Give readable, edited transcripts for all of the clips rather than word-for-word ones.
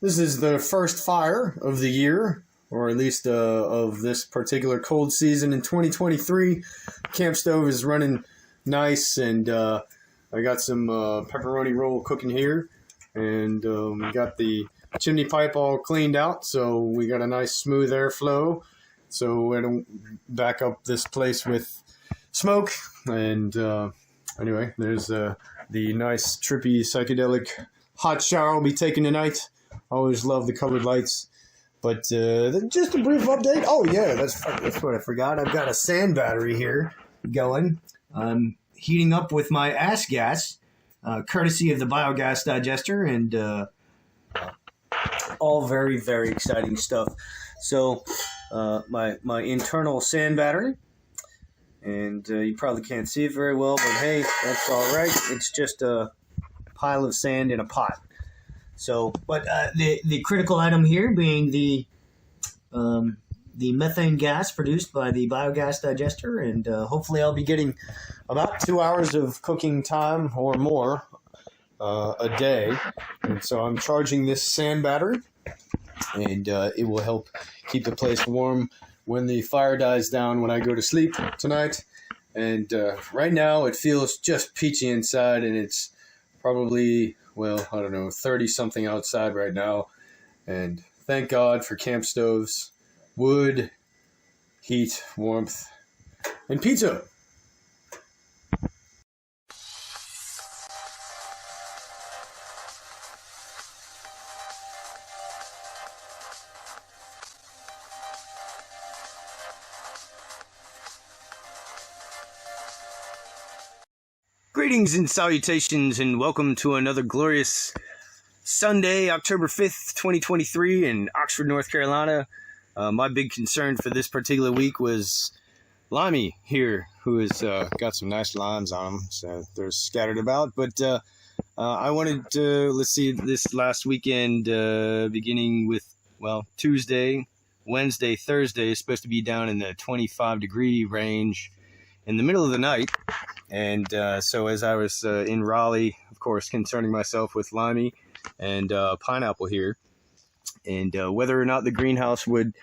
This is the first fire of the year, or at least of this particular cold season in 2023. Campstove is running nice, and I got some pepperoni roll cooking here, and we got the chimney pipe all cleaned out, so we got a nice smooth airflow, so I don't back up this place with smoke. And anyway, there's the nice trippy psychedelic hot shower I'll be taking tonight. Always love the colored lights. But just a brief update. Oh yeah, that's what I forgot. I've got a sand battery here going. I'm heating up with my ass gas, courtesy of the biogas digester, and all very, very exciting stuff. So my internal sand battery, and you probably can't see it very well, but hey, that's all right. It's just a pile of sand in a pot. So, but the critical item here being the methane gas produced by the biogas digester, and hopefully I'll be getting about 2 hours of cooking time or more a day. And so I'm charging this sand battery, and it will help keep the place warm when the fire dies down when I go to sleep tonight. And right now it feels just peachy inside, and it's probably, well, I don't know, 30-something outside right now. And thank God for camp stoves, wood, heat, warmth, and pizza. Greetings and salutations, and welcome to another glorious Sunday, October 5th, 2023 in Oxford, North Carolina. My big concern for this particular week was Limey here, who has got some nice limes on them, so they're scattered about. But I wanted to, let's see, this last weekend, beginning with, well, Tuesday, Wednesday, Thursday, is supposed to be down in the 25-degree range in the middle of the night. And so as I was in Raleigh, of course, concerning myself with limey and pineapple here, and whether or not the greenhouse would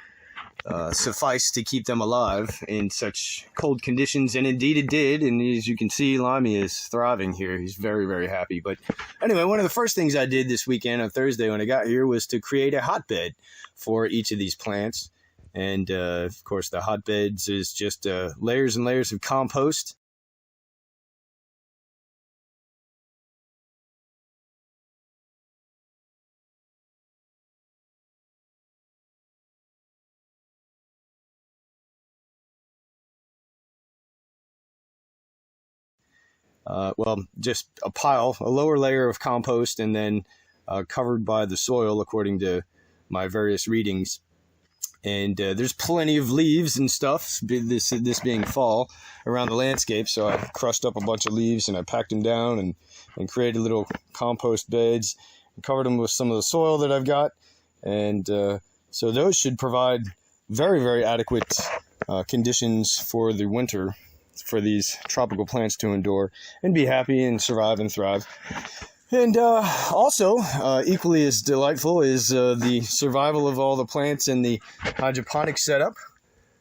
suffice to keep them alive in such cold conditions, and indeed it did. And as you can see, limey is thriving here. He's very, very happy. But anyway, one of the first things I did this weekend on Thursday when I got here was to create a hotbed for each of these plants. And of course, the hotbeds is just layers and layers of compost. Well, just a pile, a lower layer of compost, and then covered by the soil according to my various readings. And there's plenty of leaves and stuff, this being fall, around the landscape. So I crushed up a bunch of leaves and I packed them down and created little compost beds and covered them with some of the soil that I've got. And so those should provide very, very adequate conditions for the winter for these tropical plants to endure and be happy and survive and thrive. And also, equally as delightful is the survival of all the plants in the hydroponics setup.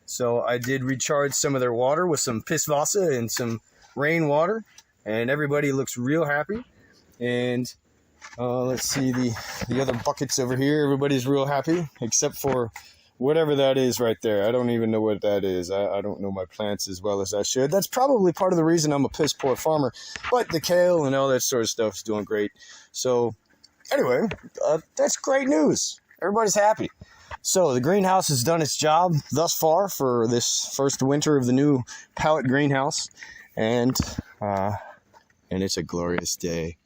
So I did recharge some of their water with some Pisswasser and some rainwater, and everybody looks real happy. And let's see the other buckets over here. Everybody's real happy, except for whatever that is right there. I don't even know what that is. I don't know my plants as well as I should. That's probably part of the reason I'm a piss poor farmer. But the kale and all that sort of stuff is doing great. So anyway, that's great news. Everybody's happy. So the greenhouse has done its job thus far for this first winter of the new pallet greenhouse. And it's a glorious day.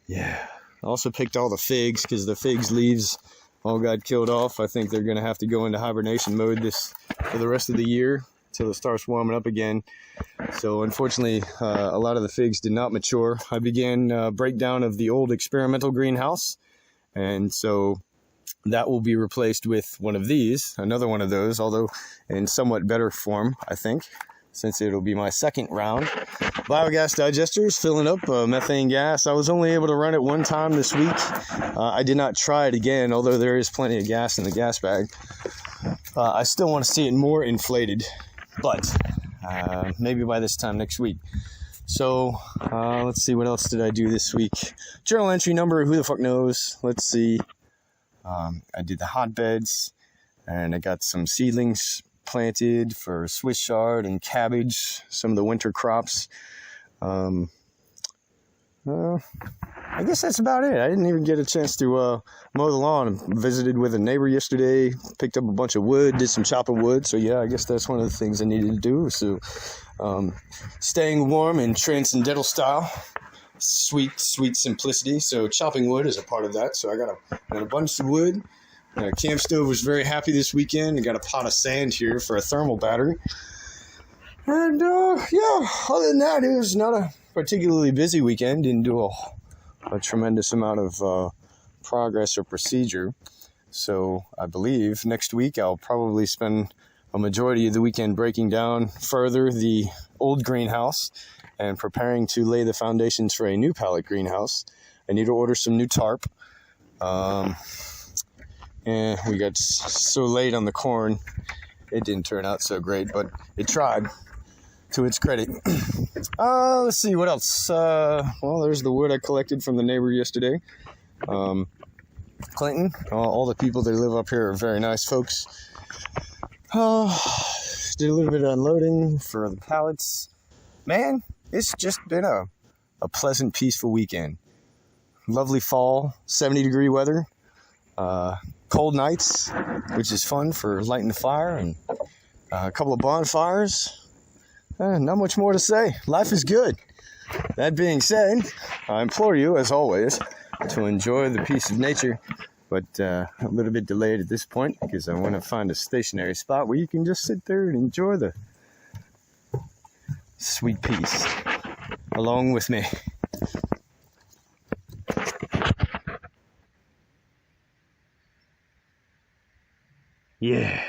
Yeah. I also picked all the figs because the figs leaves all got killed off. I think they're going to have to go into hibernation mode for the rest of the year until it starts warming up again. So unfortunately, a lot of the figs did not mature. I began breakdown of the old experimental greenhouse, and so that will be replaced with one of these, another one of those, although in somewhat better form, I think. since it'll be my second round. Biogas digesters filling up methane gas. I was only able to run it one time this week. I did not try it again, although there is plenty of gas in the gas bag. I still want to see it more inflated, but maybe by this time next week. So let's see, what else did I do this week? Journal entry number, who the fuck knows? Let's see. I did the hotbeds, and I got some seedlings planted for Swiss chard and cabbage, some of the winter crops. I guess that's about it. I didn't even get a chance to mow the lawn. Visited with a neighbor yesterday, picked up a bunch of wood, did some chopping wood. So yeah, I guess that's one of the things I needed to do. So staying warm in transcendental style, sweet simplicity. So chopping wood is a part of that. So I got a bunch of wood. Campstove was very happy this weekend. I got a pot of sand here for a thermal battery. And yeah, other than that, it was not a particularly busy weekend. Didn't do a tremendous amount of progress or procedure. So I believe next week I'll probably spend a majority of the weekend breaking down further the old greenhouse and preparing to lay the foundations for a new pallet greenhouse. I need to order some new tarp. And we got so late on the corn, it didn't turn out so great, but it tried, to its credit. Let's see, what else? Well, there's the wood I collected from the neighbor yesterday. Clinton, all the people that live up here are very nice folks. Did a little bit of unloading for the pallets. Man, it's just been a pleasant, peaceful weekend. Lovely fall, 70-degree weather. Cold nights, which is fun for lighting the fire, and a couple of bonfires. Not much more to say. Life is good. That being said, I implore you, as always, to enjoy the peace of nature, but a little bit delayed at this point because I want to find a stationary spot where you can just sit there and enjoy the sweet peace along with me. Yeah.